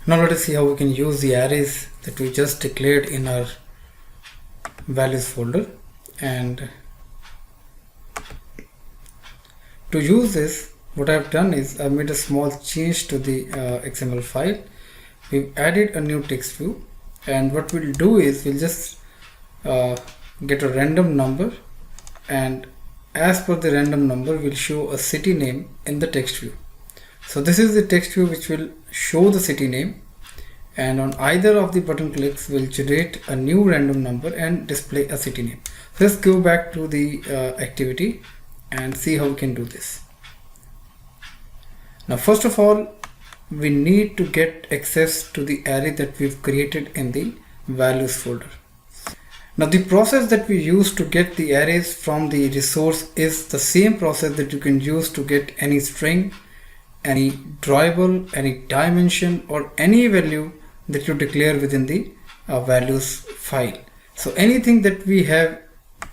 Now let us see how we can use the arrays that we just declared in our values folder. And to use this, what I've done is I've made a small change to the XML file. We've added a new text view, and what we'll do is we'll just get a random number, and as per the random number we'll show a city name in the text view. So this is the text view which will show the city name, and on either of the button clicks will generate a new random number and display a city name. So let's go back to the activity and see how we can do this. Now first of all, we need to get access to the array that we've created in the values folder. Now the process that we use to get the arrays from the resource is the same process that you can use to get any string, any drawable, any dimension, or any value that you declare within the values file. So anything that we have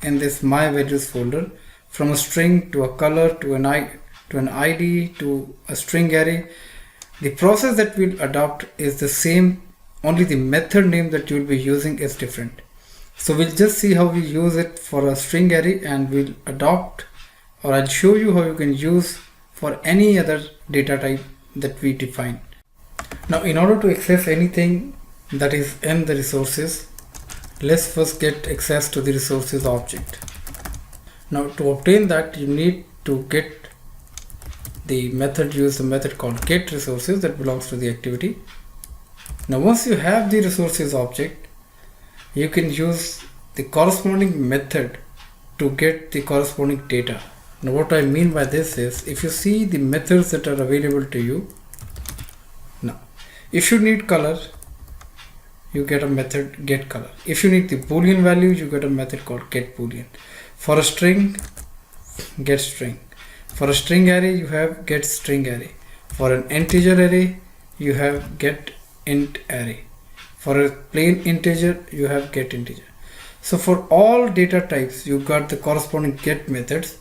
in this my values folder, from a string to a color to an ID to a string array, the process that we'll adopt is the same, only the method name that you'll be using is different. So we'll just see how we use it for a string array, and we'll adopt, or I'll show you how you can use for any other data type that we define. Now in order to access anything that is in the resources, let's first get access to the resources object. Now to obtain that, you need to get the method, use the method called get resources that belongs to the activity. Now once you have the resources object, you can use the corresponding method to get the corresponding data. Now what I mean by this is, if you see the methods that are available to you, now if you need color, you get a method get color. If you need the boolean value, you get a method called get boolean. For a string, get string. For a string array, you have get string array. For an integer array, you have get int array. For a plain integer, you have get integer. So for all data types, you got the corresponding get methods,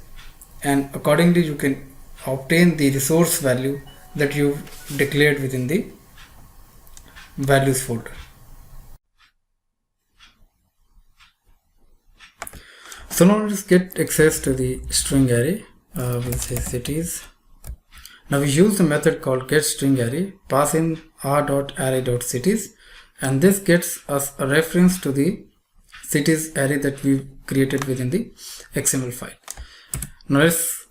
and accordingly you can obtain the resource value that you declared within the values folder. So now let's get access to the string array. We'll say cities. Now we use the method called get string array, pass in r.array.cities, and this gets us a reference to the cities array that we've created within the XML file. Now let's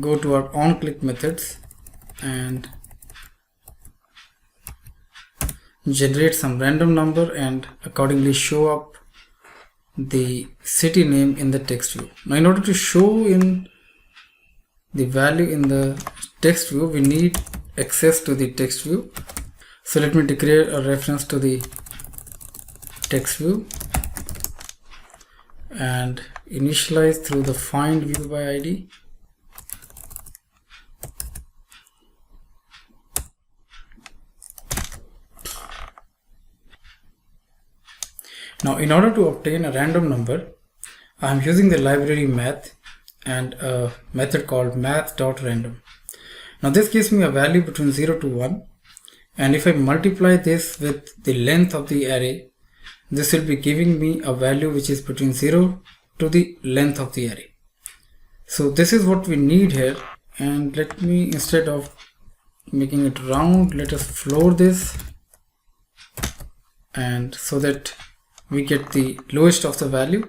go to our onClick methods and generate some random number and accordingly show up the city name in the text view. Now in order to show in the value in the text view, we need access to the text view. So let me declare a reference to the text view and initialize through the find view by ID. Now in order to obtain a random number, I am using the library math and a method called math.random. Now this gives me a value between 0 to 1, and if I multiply this with the length of the array, this will be giving me a value which is between 0 to the length of the array. So this is what we need here, and let me, instead of making it round, let us floor this, and so that we get the lowest of the value,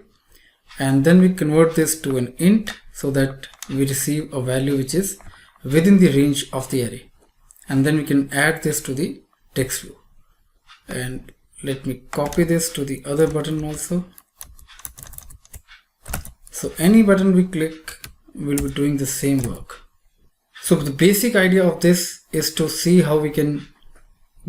and then we convert this to an int so that we receive a value which is within the range of the array, and then we can add this to the text view. And let me copy this to the other button also. So any button we click will be doing the same work. So the basic idea of this is to see how we can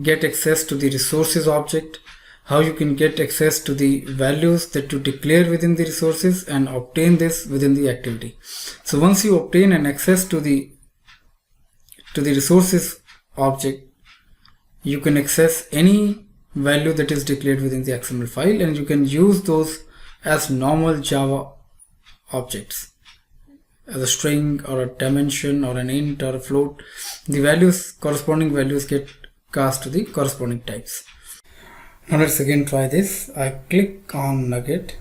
get access to the resources object, how you can get access to the values that you declare within the resources and obtain this within the activity. So once you obtain an access to the resources object, you can access any value that is declared within the XML file, and you can use those as normal Java objects, as a string or a dimension or an int or a float. The values, corresponding values, get cast to the corresponding types. Now let's again try this. I click on Nugget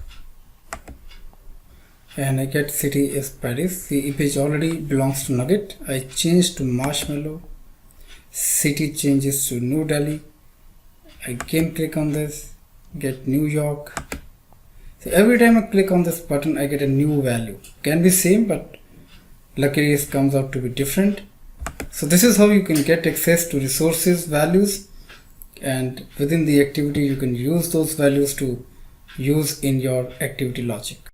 and I get city as Paris. The image already belongs to Nugget. I change to Marshmallow. City changes to New Delhi. I again click on this, get New York. So every time I click on this button, I get a new value. Can be same, but luckily it comes out to be different. So this is how you can get access to resources, values, and within the activity you can use those values to use in your activity logic.